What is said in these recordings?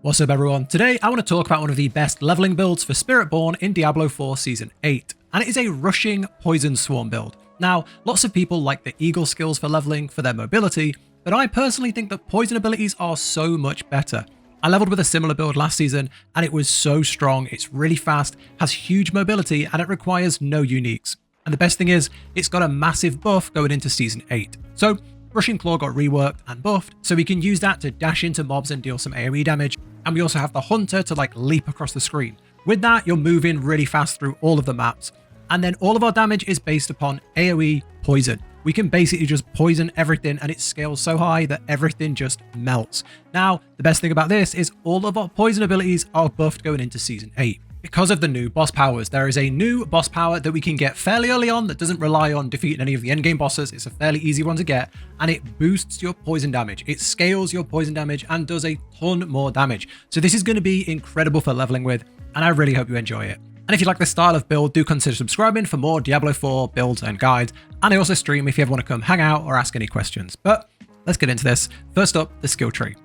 What's up everyone? Today I want to talk about one of the best leveling builds for Spiritborn in Diablo 4 Season 8, and it is a rushing poison swarm build. Now, lots of people like the eagle skills for leveling for their mobility, but I personally think that poison abilities are so much better. I leveled with a similar build last season and it was so strong, it's really fast, has huge mobility, and it requires no uniques. And the best thing is, it's got a massive buff going into Season 8. So, Rushing Claw got reworked and buffed, so we can use that to dash into mobs and deal some AoE damage, and we also have the Hunter to leap across the screen. With that, you're moving really fast through all of the maps, and then all of our damage is based upon AoE poison. We can basically just poison everything, and it scales so high that everything just melts. Now, the best thing about this is all of our poison abilities are buffed going into Season 8. Because of the new boss powers, there is a new boss power that we can get fairly early on that doesn't rely on defeating any of the endgame bosses. It's a fairly easy one to get, and it boosts your poison damage. It scales your poison damage and does a ton more damage. So this is going to be incredible for leveling with, and I really hope you enjoy it. And if you like this style of build, do consider subscribing for more Diablo 4 builds and guides, and I also stream if you ever want to come hang out or ask any questions. But let's get into this. First up, the skill tree.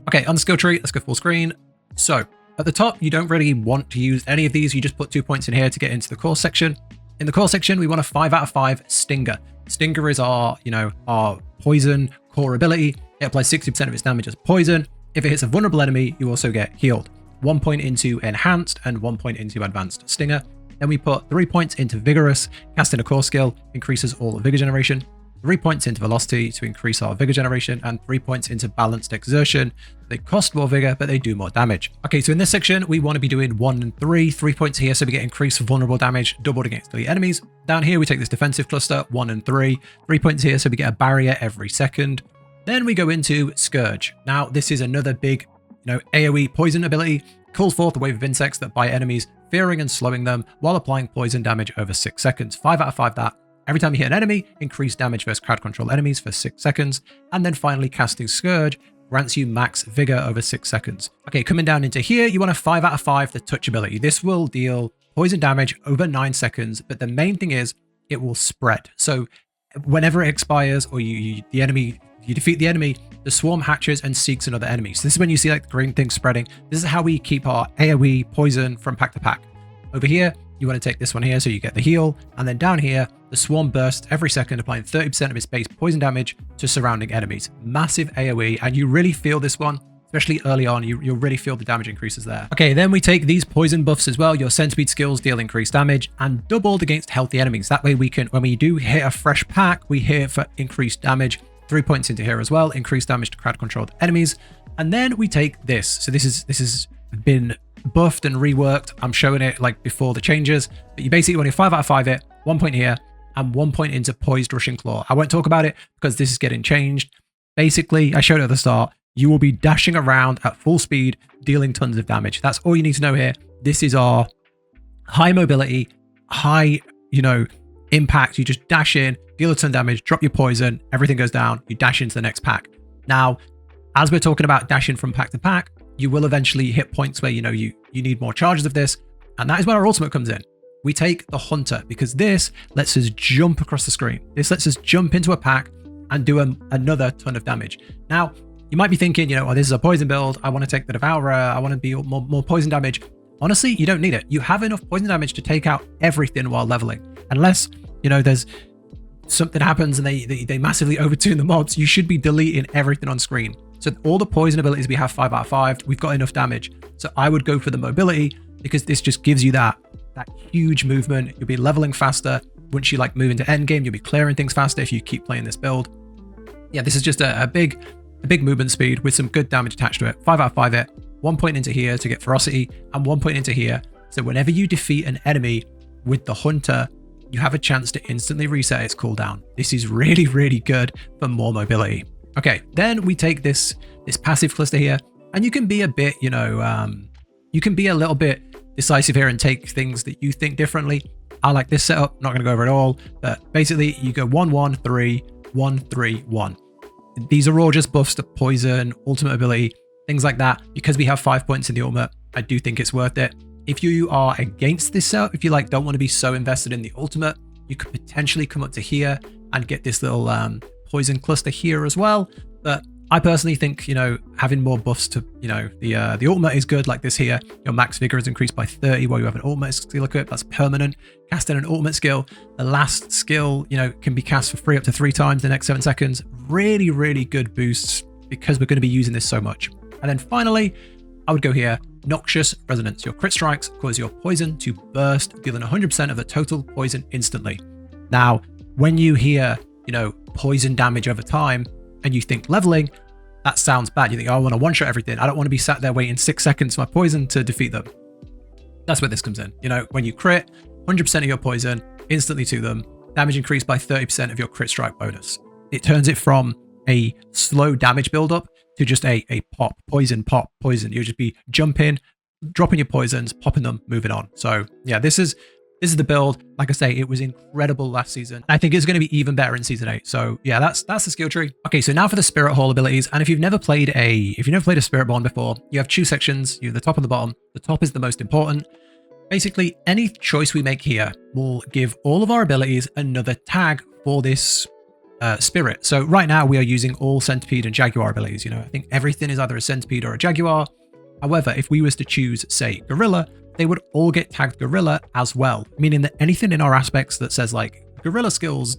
Okay, on the skill tree, let's go full screen. So, at the top, you don't really want to use any of these. You just put 2 points in here to get into the core section. In the core section, we want a 5 out of 5 Stinger. Stinger is our poison core ability. It applies 60% of its damage as poison. If it hits a vulnerable enemy, you also get healed. 1 point into Enhanced and 1 point into Advanced Stinger. Then we put 3 points into Vigorous. Casting a core skill increases all Vigor generation. 3 points into Velocity to increase our Vigor generation, and 3 points into Balanced Exertion. They cost more Vigor, but they do more damage. Okay, so in this section, we want to be doing 1 and 3. 3 points here, so we get increased vulnerable damage, doubled against elite enemies. Down here, we take this defensive cluster, 1 and 3. 3 points here, so we get a barrier every second. Then we go into Scourge. Now, this is another big, AoE poison ability. Calls forth a wave of insects that bite enemies, fearing and slowing them while applying poison damage over 6 seconds. 5 out of 5 that. Every time you hit an enemy, increase damage versus crowd control enemies for 6 seconds. And then finally, casting Scourge grants you max Vigor over 6 seconds. Okay, coming down into here, you want a 5 out of 5 the touch ability. This will deal poison damage over 9 seconds, but the main thing is it will spread. So whenever it expires or you defeat the enemy, the swarm hatches and seeks another enemy. So this is when you see the green thing spreading. This is how we keep our AoE poison from pack to pack. Over here, you want to take this one here so you get the heal, and then down here, the swarm bursts every second, applying 30% of its base poison damage to surrounding enemies. Massive AoE, and you really feel this one, especially early on, you'll really feel the damage increases there. Okay, then we take these poison buffs as well. Your centipede skills deal increased damage and doubled against healthy enemies. That way we can, when we do hit a fresh pack, we hit for increased damage. 3 points into here as well, increased damage to crowd controlled enemies. And then we take this. So this has been buffed and reworked. I'm showing it before the changes, but you basically want to 5 out of 5 it, 1 point here, and 1 point into Poised Rushing Claw. I won't talk about it because this is getting changed. Basically, I showed it at the start, you will be dashing around at full speed, dealing tons of damage. That's all you need to know here. This is our high mobility, high, impact. You just dash in, deal a ton of damage, drop your poison, everything goes down, you dash into the next pack. Now, as we're talking about dashing from pack to pack, you will eventually hit points where you need more charges of this, and that is where our ultimate comes in. We take the Hunter because this lets us jump across the screen. This lets us jump into a pack and do another ton of damage. Now, you might be thinking, this is a poison build, I want to take the Devourer, I want to be more poison damage. Honestly, you don't need it. You have enough poison damage to take out everything while leveling. Unless, there's something happens and they massively overtune the mobs, you should be deleting everything on screen. So all the poison abilities we have 5 out of 5, we've got enough damage. So I would go for the mobility because this just gives you that huge movement. You'll be leveling faster. Once you move into endgame, you'll be clearing things faster if you keep playing this build. Yeah, this is just a big movement speed with some good damage attached to it. 5 out of 5 it, 1 point into here to get ferocity, and 1 point into here. So whenever you defeat an enemy with the Hunter, you have a chance to instantly reset its cooldown. This is really, really good for more mobility. Okay, then we take this passive cluster here, and you can be a bit, you can be a little bit decisive here and take things that you think differently. I like this setup, not going to go over it all, but basically you go 1, 1, 3, 1, 3, 1. These are all just buffs to poison, ultimate ability, things like that. Because we have 5 points in the ultimate, I do think it's worth it. If you are against this setup, if you don't want to be so invested in the ultimate, you could potentially come up to here and get this little poison cluster here as well. But I personally think, you know, having more buffs to, you know, the ultimate is good, like this here. Your max vigor is increased by 30 while you have an ultimate skill equipped. That's permanent. Casting an ultimate skill, the last skill, you know, can be cast for free up to 3 times in the next 7 seconds. Really, really good boosts because we're going to be using this so much. And then finally, I would go here, Noxious Resonance. Your crit strikes cause your poison to burst, dealing 100% of the total poison instantly. Now, when you hear, you know, poison damage over time, and you think leveling, that sounds bad. You think, oh, I want to one-shot everything. I don't want to be sat there waiting 6 seconds for my poison to defeat them. That's where this comes in. You know, when you crit, 100% of your poison instantly to them, damage increased by 30% of your crit strike bonus. It turns it from a slow damage buildup to just a pop, poison. You'll just be jumping, dropping your poisons, popping them, moving on. So yeah, this is the build. Like I say, it was incredible last season. I think it's going to be even better in season 8. So yeah, that's the skill tree. Okay, so now for the Spirit Hall abilities. And if you've never played a Spiritborn before, you have 2 sections. You have the top and the bottom. The top is the most important. Basically, any choice we make here will give all of our abilities another tag for this spirit. So right now we are using all centipede and jaguar abilities. You know, I think everything is either a centipede or a jaguar. However, if we was to choose, say, gorilla, they would all get tagged gorilla as well, meaning that anything in our aspects that says like gorilla skills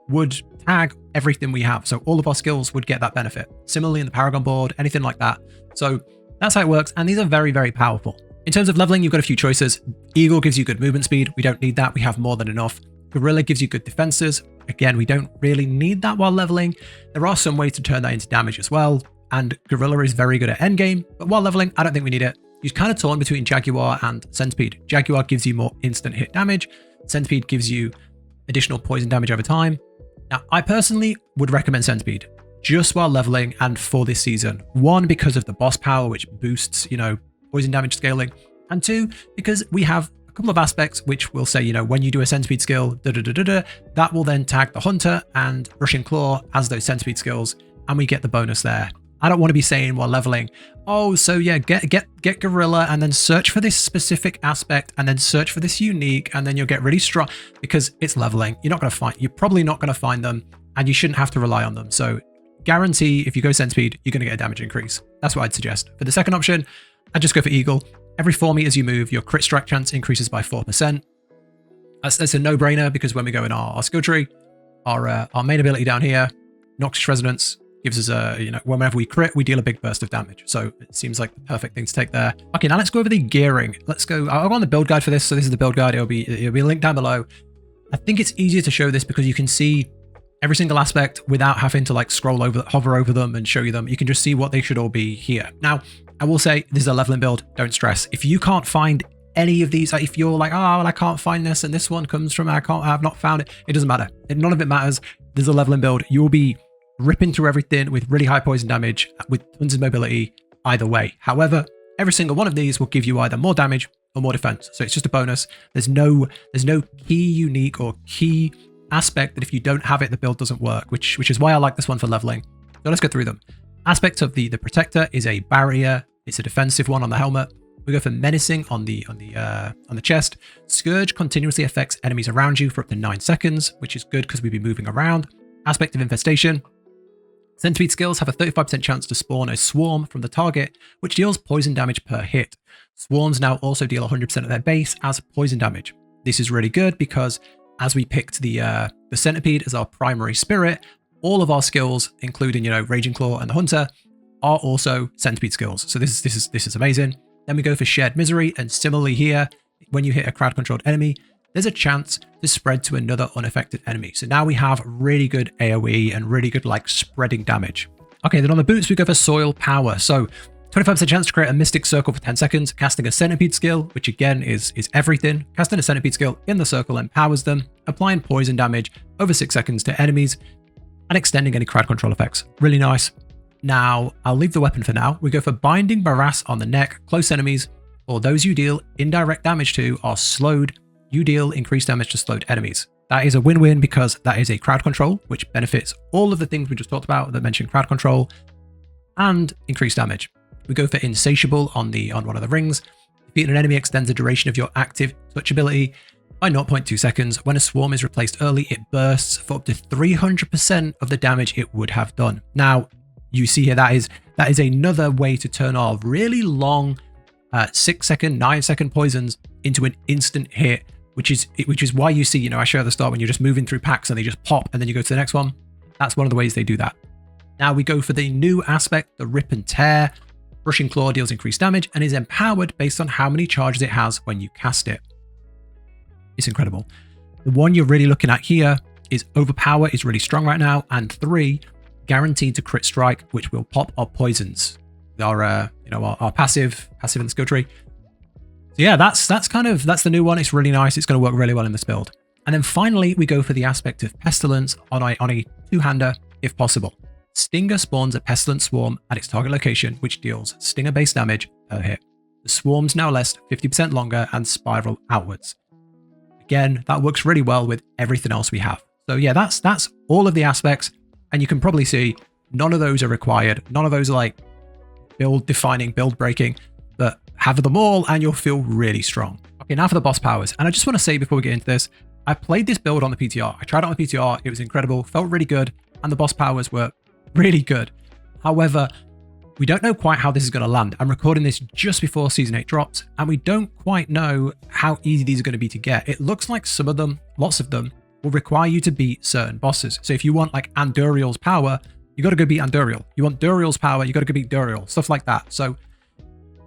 would tag everything we have. So all of our skills would get that benefit. Similarly in the Paragon board, anything like that. So that's how it works. And these are very, very powerful. In terms of leveling, you've got a few choices. Eagle gives you good movement speed. We don't need that. We have more than enough. Gorilla gives you good defenses. Again, we don't really need that while leveling. There are some ways to turn that into damage as well. And gorilla is very good at endgame, but while leveling, I don't think we need it. You're kind of torn between jaguar and centipede. Jaguar gives you more instant hit damage. Centipede gives you additional poison damage over time. Now, I personally would recommend centipede just while leveling and for this season. 1, because of the boss power, which boosts, you know, poison damage scaling. And 2, because we have a couple of aspects which will say, you know, when you do a centipede skill, that will then tag the hunter and rushing claw as those centipede skills, and we get the bonus there. I don't want to be saying while leveling, oh, so yeah, get gorilla and then search for this specific aspect and then search for this unique and then you'll get really strong, because it's leveling. You're probably not going to find them, and you shouldn't have to rely on them. So guarantee if you go centipede, you're going to get a damage increase. That's what I'd suggest. For the second option, I'd just go for eagle. Every 4 meters you move, your crit strike chance increases by 4%. That's a no-brainer, because when we go in our skill tree, our main ability down here, Noxious Resonance, gives us a, you know, whenever we crit, we deal a big burst of damage. So it seems like the perfect thing to take there. Okay, now let's go over the gearing. Let's go. I'll go on the build guide for this. So this is the build guide. It'll be linked down below. I think it's easier to show this because you can see every single aspect without having to like hover over them and show you them. You can just see what they should all be here. Now, I will say this is a leveling build. Don't stress. If you can't find any of these, like if you're like, oh, well, I can't find this and this one comes from, I've not found it. It doesn't matter. None of it matters. There's a leveling build. You will be ripping through everything with really high poison damage with tons of mobility either way. However, every single one of these will give you either more damage or more defense. So it's just a bonus. There's no key unique or key aspect that if you don't have it, the build doesn't work, which is why I like this one for leveling. So let's go through them. Aspect of the protector is a barrier. It's a defensive one on the helmet. We go for menacing on the chest. Scourge continuously affects enemies around you for up to 9 seconds, which is good because we'll be moving around. Aspect of infestation. Centipede skills have a 35% chance to spawn a swarm from the target, which deals poison damage per hit. Swarms now also deal 100% of their base as poison damage. This is really good because as we picked the centipede as our primary spirit, all of our skills, including, you know, Raging Claw and the Hunter, are also centipede skills. So this is amazing. Then we go for Shared Misery, and similarly here, when you hit a crowd-controlled enemy, there's a chance to spread to another unaffected enemy. So now we have really good AoE and really good like spreading damage. Okay, then on the boots, we go for Soil Power. So 25% chance to create a Mystic Circle for 10 seconds, casting a Centipede skill, which again is everything. Casting a Centipede skill in the circle empowers them, applying poison damage over 6 seconds to enemies, and extending any crowd control effects. Really nice. Now, I'll leave the weapon for now. We go for Binding Morass on the neck. Close enemies, or those you deal indirect damage to, are slowed. You deal increased damage to slowed enemies. That is a win-win because that is a crowd control, which benefits all of the things we just talked about that mention crowd control and increased damage. We go for Insatiable on one of the rings. Defeating an enemy extends the duration of your active touch ability by 0.2 seconds. When a swarm is replaced early, it bursts for up to 300% of the damage it would have done. Now, you see here, that is another way to turn our really long 6-second, 9-second poisons into an instant hit, which is why you see, I show at the start when you're just moving through packs and they just pop and then you go to the next one. That's one of the ways they do that. Now we go for the new aspect, the Rip and Tear. Rushing Claw deals increased damage and is empowered based on how many charges it has when you cast it. It's incredible. The one you're really looking at here is Overpower is really strong right now, and 3, guaranteed to crit strike, which will pop our poisons. Our passive in the skill tree. So yeah, that's the new one. It's really nice. It's going to work really well in this build. And then finally, we go for the aspect of Pestilence on a 2-hander if possible. Stinger spawns a Pestilent Swarm at its target location, which deals Stinger-based damage per hit. The swarms now last 50% longer and spiral outwards. Again, that works really well with everything else we have. So yeah, that's all of the aspects, and you can probably see none of those are required. None of those are like build-defining, build-breaking, but have them all and you'll feel really strong. Okay, now for the boss powers. And I just want to say before we get into this, I played this build on the PTR. I tried it on the PTR. It was incredible, felt really good, and the boss powers were really good. However, we don't know quite how this is going to land. I'm recording this just before Season 8 drops, and we don't quite know how easy these are going to be to get. It looks like some of them, lots of them, will require you to beat certain bosses. So if you want like Anduriel's power, you got to go beat Anduriel. You want Duriel's power, you got to go beat Duriel, stuff like that. So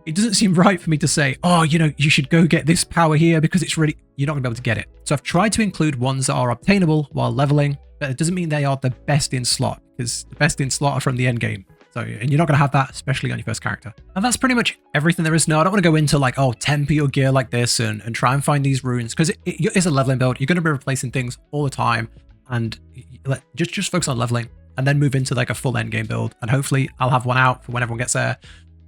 it doesn't seem right for me to say, oh, you should go get this power here because it's really, you're not going to be able to get it. So I've tried to include ones that are obtainable while leveling, but it doesn't mean they are the best in slot, because the best in slot are from the end game. So, and you're not going to have that, especially on your first character. And that's pretty much everything there is. No, I don't want to go into like, oh, temper your gear like this and try and find these runes, because it is a leveling build. You're going to be replacing things all the time, and just focus on leveling and then move into like a full end game build. And hopefully I'll have one out for when everyone gets there.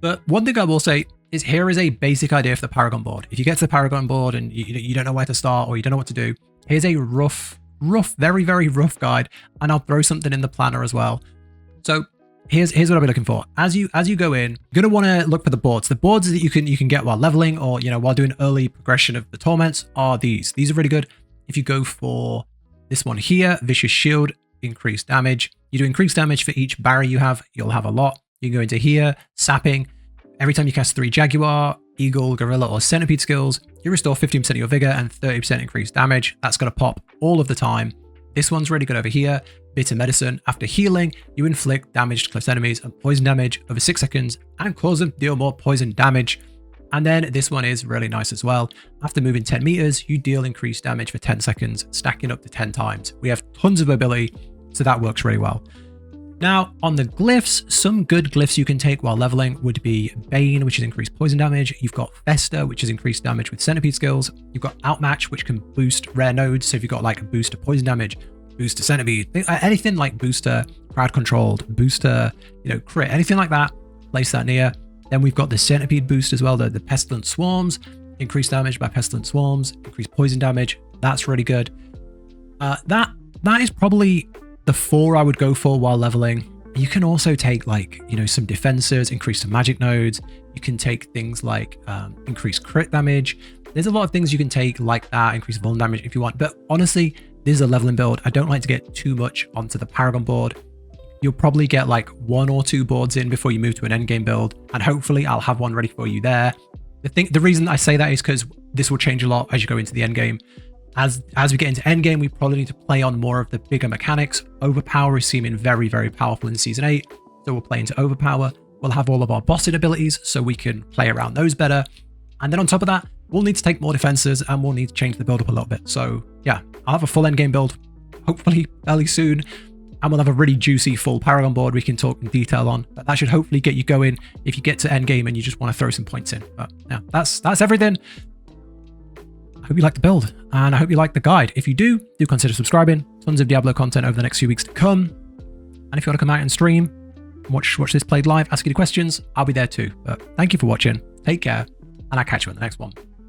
But one thing I will say is here is a basic idea for the Paragon board. If you get to the Paragon board and you don't know where to start or you don't know what to do, here's a rough, very, very rough guide. And I'll throw something in the planner as well. So here's what I'll be looking for. As you go in, you're going to want to look for the boards. The boards that you can get while leveling or, while doing early progression of the torments are these. These are really good. If you go for this one here, Vicious Shield, increased damage. You do increased damage for each barrier you have. You'll have a lot. You can go into here, Sapping. Every time you cast 3 Jaguar, Eagle, Gorilla, or Centipede skills, you restore 15% of your vigor and 30% increased damage. That's going to pop all of the time. This one's really good over here. Bitter Medicine. After healing, you inflict damage to close enemies and poison damage over 6 seconds and cause them to deal more poison damage. And then this one is really nice as well. After moving 10 meters, you deal increased damage for 10 seconds, stacking up to 10 times. We have tons of ability, so that works really well. Now, on the glyphs, some good glyphs you can take while leveling would be Bane, which is increased poison damage. You've got Fester, which is increased damage with Centipede skills. You've got Outmatch, which can boost rare nodes. So if you've got like a boost to poison damage, boost to Centipede, anything like booster, crowd controlled, booster, crit, anything like that, place that near. Then we've got the Centipede boost as well, the Pestilent Swarms, increased damage by Pestilent Swarms, increased poison damage. That's really good. That is probably the 4 I would go for while leveling. You can also take like, some defenses, increase some magic nodes. You can take things like increased crit damage. There's a lot of things you can take like that, increase vuln damage if you want. But honestly, this is a leveling build. I don't like to get too much onto the Paragon board. You'll probably get like 1 or 2 boards in before you move to an endgame build. And hopefully I'll have one ready for you there. The reason I say that is because this will change a lot as you go into the endgame. As we get into endgame, we probably need to play on more of the bigger mechanics. Overpower is seeming very, very powerful in Season 8. So we'll play into Overpower. We'll have all of our bossing abilities so we can play around those better. And then on top of that, we'll need to take more defenses and we'll need to change the build up a little bit. So yeah, I'll have a full endgame build, hopefully fairly soon. And we'll have a really juicy full Paragon board we can talk in detail on. But that should hopefully get you going if you get to endgame and you just want to throw some points in. But yeah, that's everything. I hope you like the build and I hope you like the guide. If you do consider subscribing. Tons of Diablo content over the next few weeks to come. And if you want to come out and stream, watch this played live, ask any questions, I'll be there too. But thank you for watching. Take care, and I'll catch you in the next one.